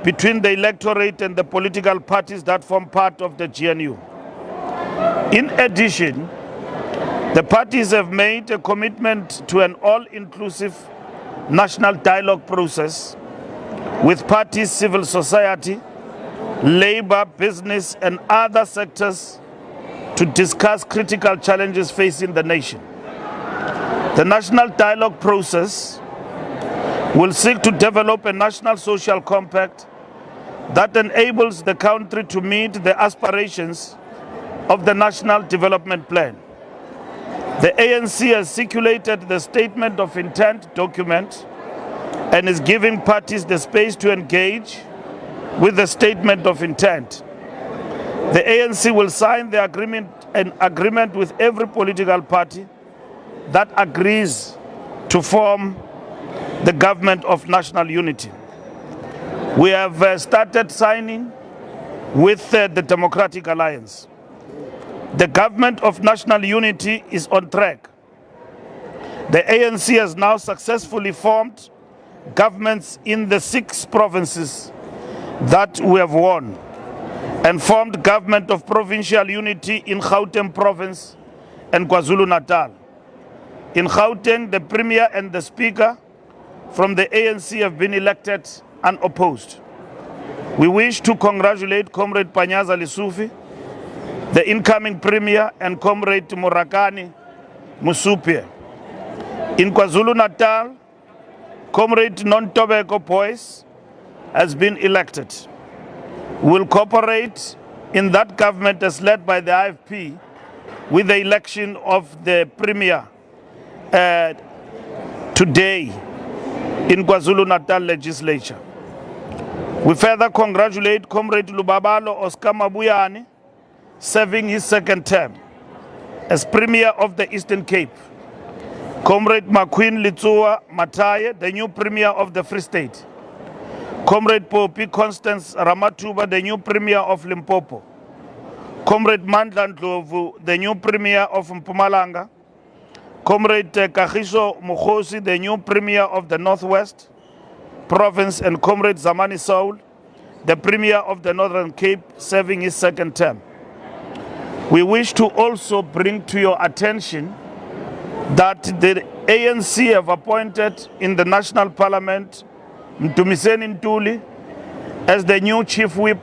between the electorate and the political parties that form part of the GNU. In addition, the parties have made a commitment to an all-inclusive national dialogue process with parties, civil society, labor, business, and other sectors to discuss critical challenges facing the nation. The national dialogue process will seek to develop a national social compact that enables the country to meet the aspirations of the National Development Plan. The ANC has circulated the Statement of Intent document and is giving parties the space to engage with the Statement of Intent. The ANC will sign the agreement with every political party that agrees to form the government of national unity. We have started signing with the Democratic Alliance. The government of national unity is on track. The ANC has now successfully formed governments in the 6 provinces that we have won, and formed government of provincial unity in Gauteng province and KwaZulu-Natal. In Gauteng, the Premier and the Speaker from the ANC have been elected unopposed. We wish to congratulate Comrade Panyaza Lesufi, the incoming Premier, and Comrade Murakani Musupie. In KwaZulu-Natal, Comrade Nontobeko Boyce has been elected. We will cooperate in that government as led by the IFP with the election of the Premier today in KwaZulu-Natal legislature. We further congratulate Comrade Lubabalo Oscar Mabuyane, serving his 2nd term as Premier of the Eastern Cape. Comrade Makwin Litsua Mataye, the new Premier of the Free State. Comrade Popi Constance Ramatuba, the new Premier of Limpopo. Comrade Mandla Ndlovu, the new Premier of Mpumalanga. Comrade Kagiso Mukhosi, the new Premier of the Northwest Province, and Comrade Zamani Saul, the Premier of the Northern Cape, serving his 2nd term. We wish to also bring to your attention that the ANC have appointed in the National Parliament Mtumiseni Ntuli as the new Chief Whip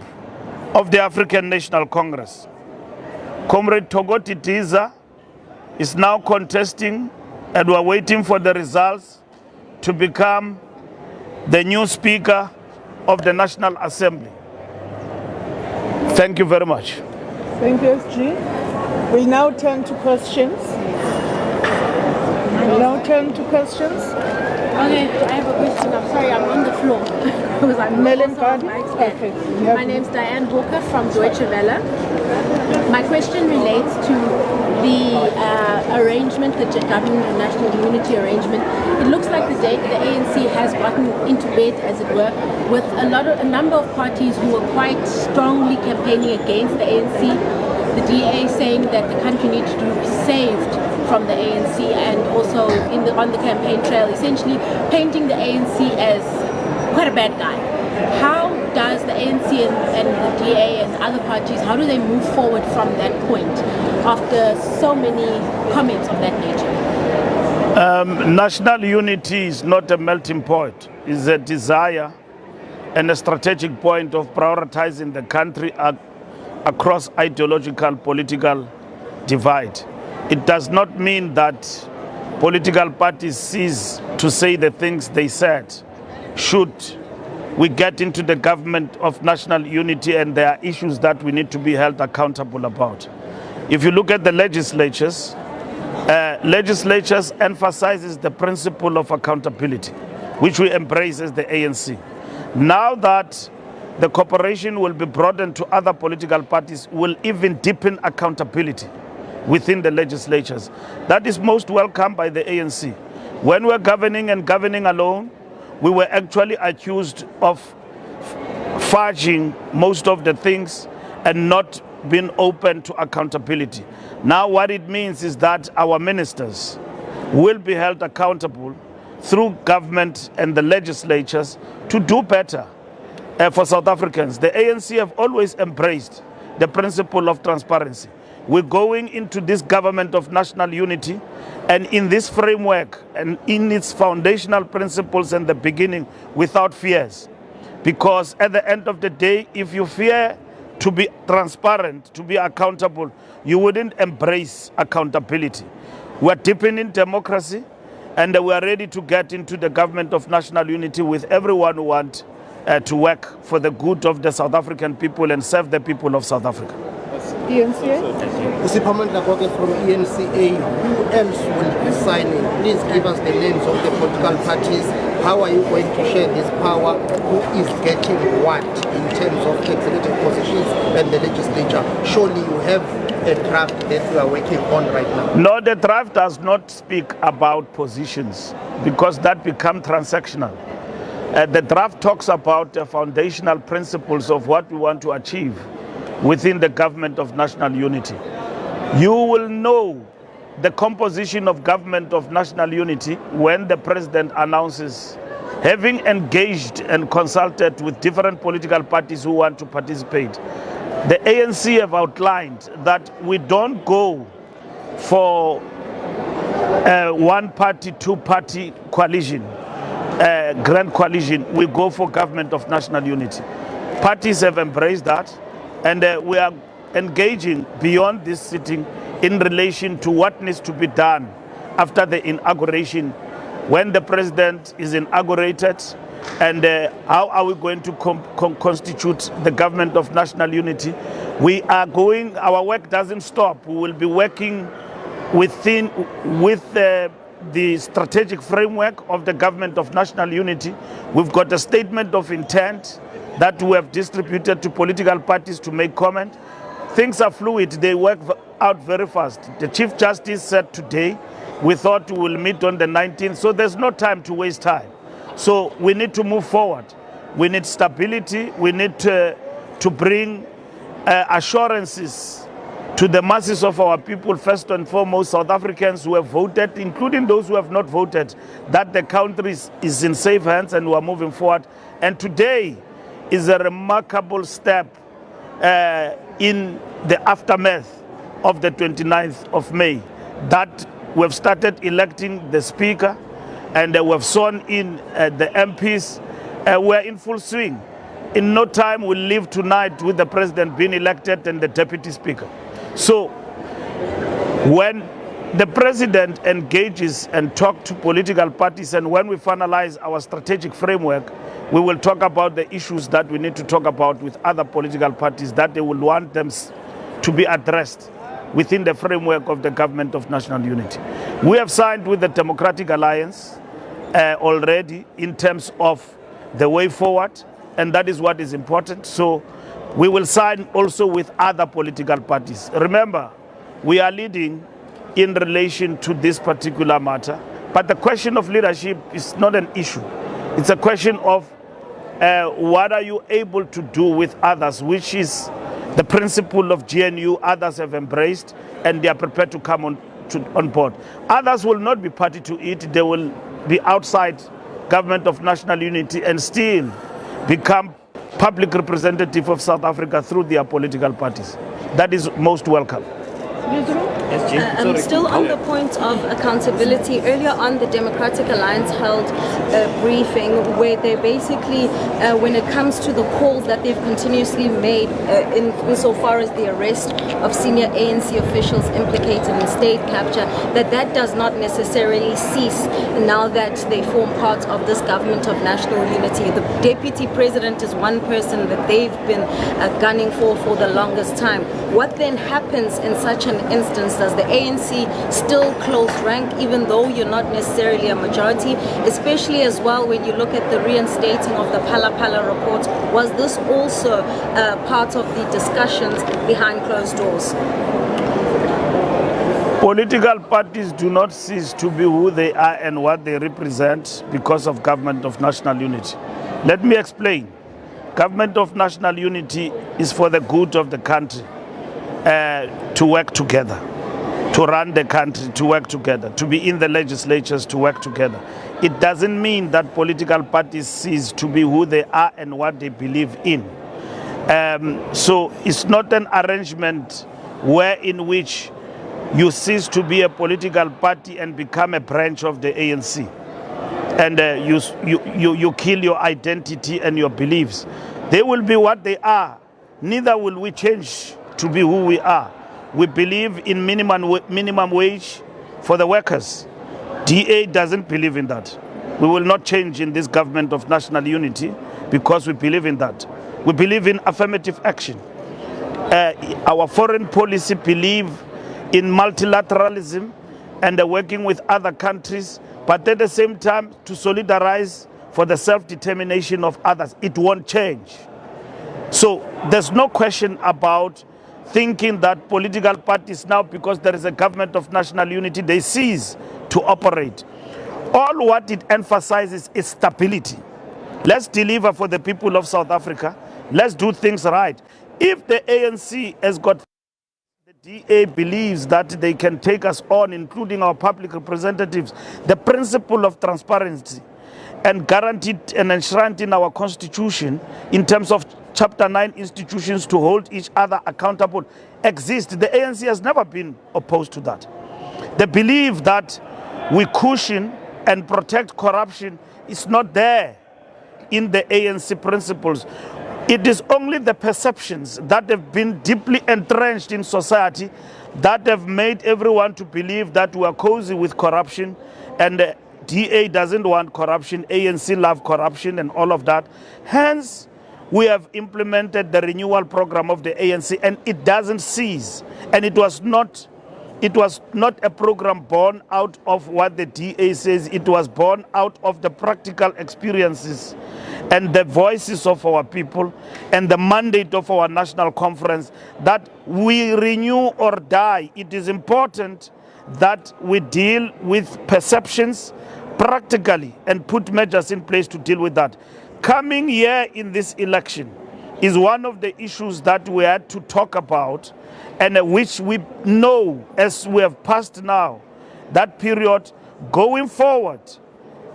of the African National Congress. Comrade Togoti Tiza is now contesting, and we're waiting for the results, to become the new Speaker of the National Assembly. Thank you very much. Thank you, SG. We'll now turn to questions. Okay, I have a question. I'm sorry, I'm on the floor. Because I'm My name's Diane Walker from Deutsche Welle. My question relates to the arrangement, the governing the national unity arrangement. It looks like the ANC has gotten into bed, as it were, with a number of parties who were quite strongly campaigning against the ANC. The DA saying that the country needs to be saved from the ANC, and also on the campaign trail, essentially painting the ANC as quite a bad guy. How does the ANC and the DA and other parties, how do they move forward from that point after so many comments of that nature? National unity is not a melting pot. It's a desire and a strategic point of prioritizing the country across ideological political divide. It does not mean that political parties cease to say the things they said. Should we get into the government of national unity and there are issues that we need to be held accountable about. If you look at the legislatures emphasizes the principle of accountability, which we embrace as the ANC. Now that the cooperation will be broadened to other political parties, will even deepen accountability within the legislatures. That is most welcome by the ANC. When we're governing and governing alone, we were actually accused of fudging most of the things and not being open to accountability. Now what it means is that our ministers will be held accountable through government and the legislatures to do better for South Africans. The ANC have always embraced the principle of transparency. We're going into this government of national unity, and in this framework and in its foundational principles in the beginning, without fears. Because at the end of the day, if you fear to be transparent, to be accountable, you wouldn't embrace accountability. We're deepening democracy, and we are ready to get into the government of national unity with everyone who wants to work for the good of the South African people and serve the people of South Africa. ENCA? Usiphamandla Lagoke from ENCA, who else will be signing? Please give us the names of the political parties. How are you going to share this power? Who is getting what in terms of executive positions and the legislature? Surely you have a draft that you are working on right now. No, the draft does not speak about positions because that becomes transactional. The draft talks about the foundational principles of what we want to achieve within the government of national unity. You will know the composition of government of national unity when the president announces, having engaged and consulted with different political parties who want to participate. The ANC have outlined that we don't go for one party, two party coalition, grand coalition. We go for government of national unity. Parties have embraced that, and we are engaging beyond this sitting in relation to what needs to be done after the inauguration, when the president is inaugurated, and how are we going to constitute the government of national unity. We are going, our work doesn't stop. We will be working with the strategic framework of the government of national unity. We've got a statement of intent that we have distributed to political parties to make comment. Things are fluid, they work out very fast. The Chief Justice said today, we thought we will meet on the 19th, so there's no time to waste time. So we need to move forward. We need stability, we need to bring assurances to the masses of our people, first and foremost South Africans who have voted, including those who have not voted, that the country is in safe hands and we are moving forward. And today is a remarkable step in the aftermath of the 29th of May, that we have started electing the Speaker and we have sworn in the MPs. We're in full swing. In no time we'll leave tonight with the President being elected and the Deputy Speaker. So when the President engages and talks to political parties, and when we finalize our strategic framework, we will talk about the issues that we need to talk about with other political parties that they will want them to be addressed within the framework of the government of national unity. We have signed with the Democratic Alliance already in terms of the way forward, and that is what is important. So we will sign also with other political parties. Remember, we are leading in relation to this particular matter, but the question of leadership is not an issue. It's a question of what are you able to do with others, which is the principle of GNU. Others have embraced and they are prepared to come on board. Others will not be party to it. They will be outside government of national unity and still become public representative of South Africa through their political parties. That is most welcome. Still on the point of accountability, earlier on the Democratic Alliance held a briefing where they basically, when it comes to the calls that they've continuously made insofar as the arrest of senior ANC officials implicated in state capture, that does not necessarily cease now that they form part of this government of national unity. The Deputy President is one person that they've been gunning for the longest time. What then happens in such an instance? Does the ANC still close rank even though you're not necessarily a majority, especially as well when you look at the reinstating of the Phala Phala report? Was this also part of the discussions behind closed doors? Political parties do not cease to be who they are and what they represent because of government of national unity. Let me explain. Government of national unity is for the good of the country, to work together, to run the country, to work together, to be in the legislatures, to work together. it doesn't mean that political parties cease to be who they are and what they believe in. So it's not an arrangement in which you cease to be a political party and become a branch of the ANC. And you kill your identity and your beliefs. They will be what they are. Neither will we change to be who we are. We believe in minimum wage for the workers. DA doesn't believe in that. We will not change in this government of national unity because we believe in that. We believe in affirmative action. Our foreign policy believe in multilateralism and working with other countries, but at the same time to solidarize for the self-determination of others. It won't change. So there's no question about thinking that political parties now, because there is a government of national unity, they cease to operate. All what it emphasizes is stability. Let's deliver for the people of South Africa. Let's do things right. If the ANC has got, the DA believes that they can take us on, including our public representatives, the principle of transparency and guaranteed and enshrined in our constitution in terms of Chapter 9 institutions to hold each other accountable exist. The ANC has never been opposed to that. The belief that we cushion and protect corruption is not there in the ANC principles. It is only the perceptions that have been deeply entrenched in society that have made everyone to believe that we are cozy with corruption, and DA doesn't want corruption, ANC love corruption and all of that. Hence, we have implemented the renewal program of the ANC, and it doesn't cease. And it was not a program born out of what the DA says. It was born out of the practical experiences and the voices of our people and the mandate of our national conference that we renew or die. It is important that we deal with perceptions practically and put measures in place to deal with that. Coming here in this election is one of the issues that we had to talk about, and which we know, as we have passed now that period, going forward,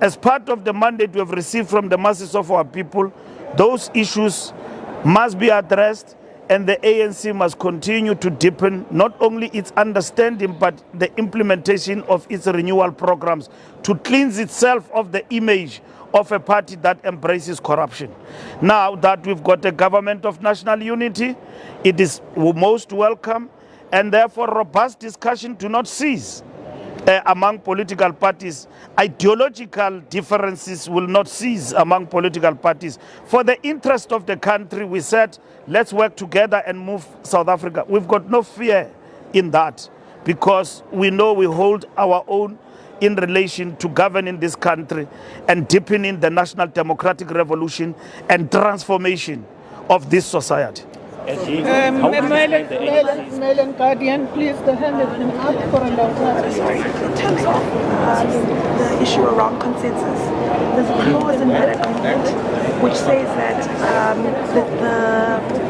as part of the mandate we have received from the masses of our people, those issues must be addressed, and the ANC must continue to deepen not only its understanding but the implementation of its renewal programs to cleanse itself of the image of a party that embraces corruption. Now that we've got a government of national unity, it is most welcome, and therefore robust discussion do not cease among political parties. Ideological differences will not cease among political parties. For the interest of the country, we said, let's work together and move South Africa. We've got no fear in that, because we know we hold our own in relation to governing this country and deepening the national democratic revolution and transformation of this society. Mail and Guardian, please, the hand has been up for a long time. Sorry, in terms of the issue around consensus, there's a clause in that agreement which says that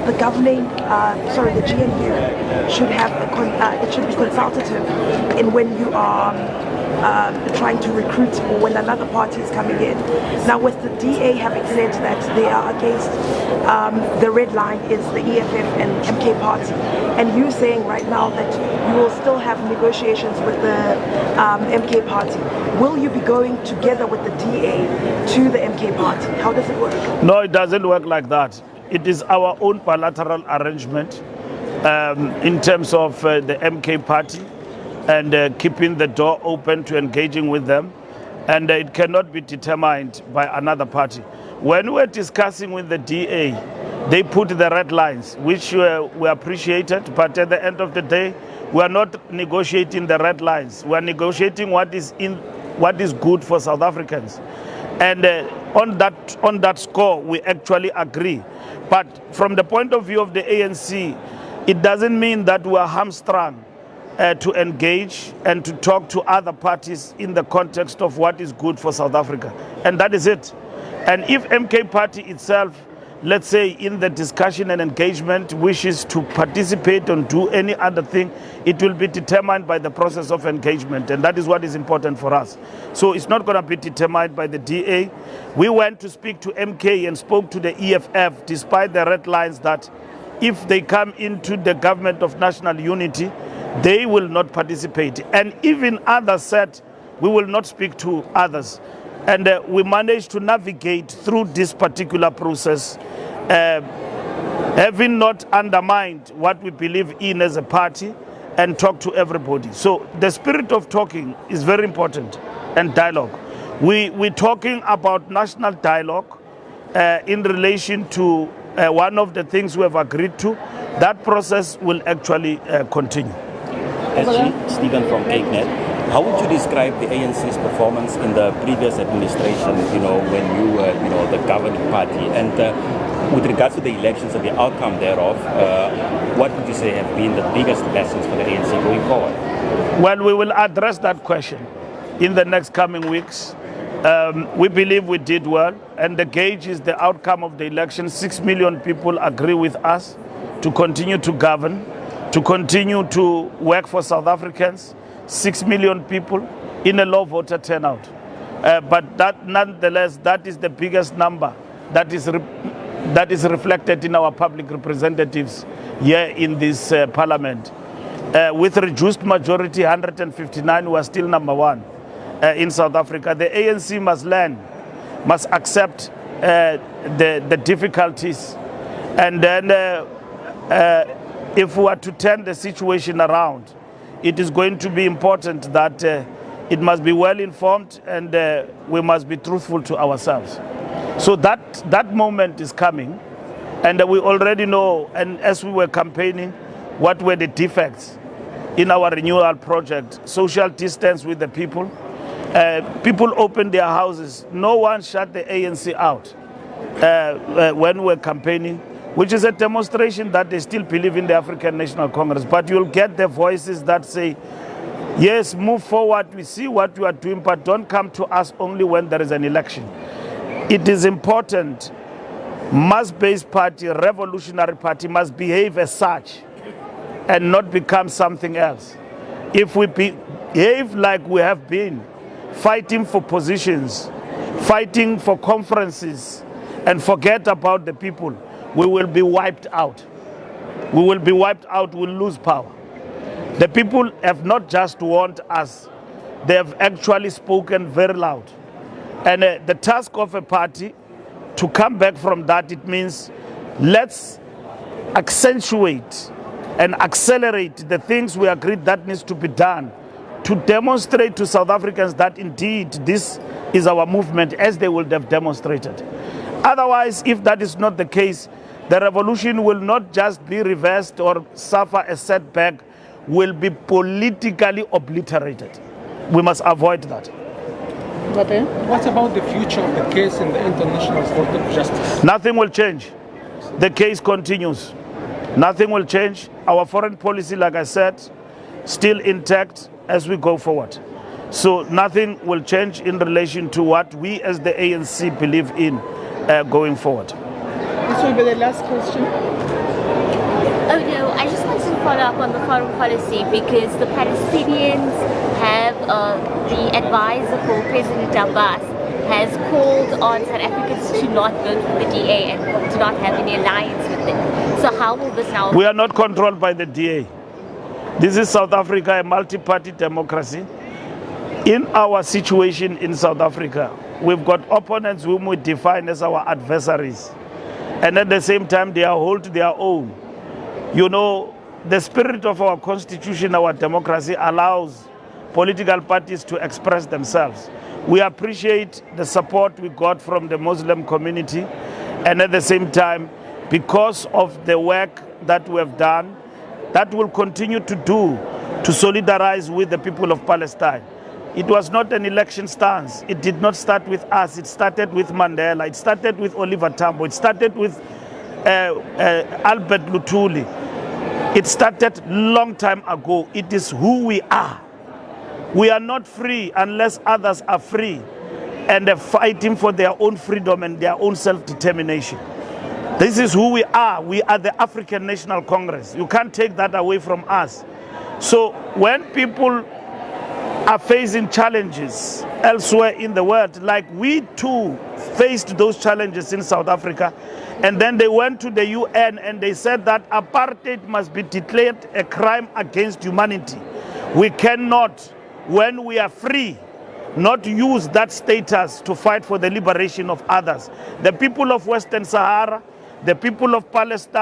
the governing, the GNU should have it should be consultative in when you are trying to recruit or when another party is coming in. Now, with the DA having said that they are against the red line is the EFF and MK party, and you saying right now that you will still have negotiations with the MK party, will you be going together with the DA to the MK party? How does it work? No, it doesn't work like that. It is our own bilateral arrangement in terms of the MK party, and keeping the door open to engaging with them, and it cannot be determined by another party. When we're discussing with the DA, they put the red lines, which we appreciated, but at the end of the day, we are not negotiating the red lines. We are negotiating what is good for South Africans, and on that score, we actually agree. But from the point of view of the ANC, it doesn't mean that we are hamstrung to engage and to talk to other parties in the context of what is good for South Africa. And that is it. And if MK party itself let's say, in the discussion and engagement, wishes to participate or do any other thing, it will be determined by the process of engagement, and that is what is important for us. So it's not going to be determined by the DA. We went to speak to MK and spoke to the EFF, despite the red lines that if they come into the government of national unity, they will not participate. And even others said, we will not speak to others. And we managed to navigate through this particular process, having not undermined what we believe in as a party, and talk to everybody. So the spirit of talking is very important, and dialogue. We're talking about national dialogue in relation to one of the things we have agreed to. That process will actually continue. SG, Stephen from CapeNet. How would you describe the ANC's performance in the previous administration, when you were, the governing party? And with regards to the elections and the outcome thereof, what would you say have been the biggest lessons for the ANC going forward? Well, we will address that question in the next coming weeks. We believe we did well, and the gauge is the outcome of the election. 6 million people agree with us to continue to govern, to continue to work for South Africans. 6 million people in a low voter turnout. But that, nonetheless, that is the biggest number that is reflected in our public representatives here in this parliament. With reduced majority, 159, we are still number one in South Africa. The ANC must learn, must accept the difficulties. And then if we are to turn the situation around, it is going to be important that it must be well informed, and we must be truthful to ourselves. So that moment is coming, and we already know, and as we were campaigning, what were the defects in our renewal project. Social distance with the people. People opened their houses. No one shut the ANC out when we were campaigning, which is a demonstration that they still believe in the African National Congress. But you'll get the voices that say, yes, move forward, we see what you are doing, but don't come to us only when there is an election. It is important, mass-based party, revolutionary party must behave as such and not become something else. If we behave like we have been, fighting for positions, fighting for conferences, and forget about the people, we will be wiped out. We will be wiped out, we'll lose power. The people have not just warned us, they have actually spoken very loud. And the task of a party to come back from that, it means let's accentuate and accelerate the things we agreed that needs to be done to demonstrate to South Africans that indeed this is our movement, as they would have demonstrated. Otherwise, if that is not the case, the revolution will not just be reversed or suffer a setback, will be politically obliterated. We must avoid that. What about the future of the case in the International Court of Justice? Nothing will change. The case continues. Nothing will change. Our foreign policy, like I said, still intact as we go forward. So nothing will change in relation to what we as the ANC believe in going forward. This will be the last question. Oh no, I just wanted to follow up on the foreign policy, because the Palestinians have, the advisor for President Abbas has called on South Africans to not vote for the DA and to not have any alliance with them. So how will this now... We are not controlled by the DA. This is South Africa, a multi-party democracy. In our situation in South Africa, we've got opponents whom we define as our adversaries. And at the same time, they hold their own. You know, the spirit of our constitution, our democracy, allows political parties to express themselves. We appreciate the support we got from the Muslim community, and at the same time, because of the work that we have done, that will continue to do to solidarize with the people of Palestine. It was not an election stance. It did not start with us. It started with Mandela. It started with Oliver Tambo. It started with Albert Lutuli. It started long time ago. It is who we are. We are not free unless others are free and are fighting for their own freedom and their own self-determination. This is who we are. We are the African National Congress. You can't take that away from us. So when people are facing challenges elsewhere in the world, like we too faced those challenges in South Africa, and then they went to the UN and they said that apartheid must be declared a crime against humanity. We cannot, when we are free, not use that status to fight for the liberation of others. The people of Western Sahara, the people of Palestine,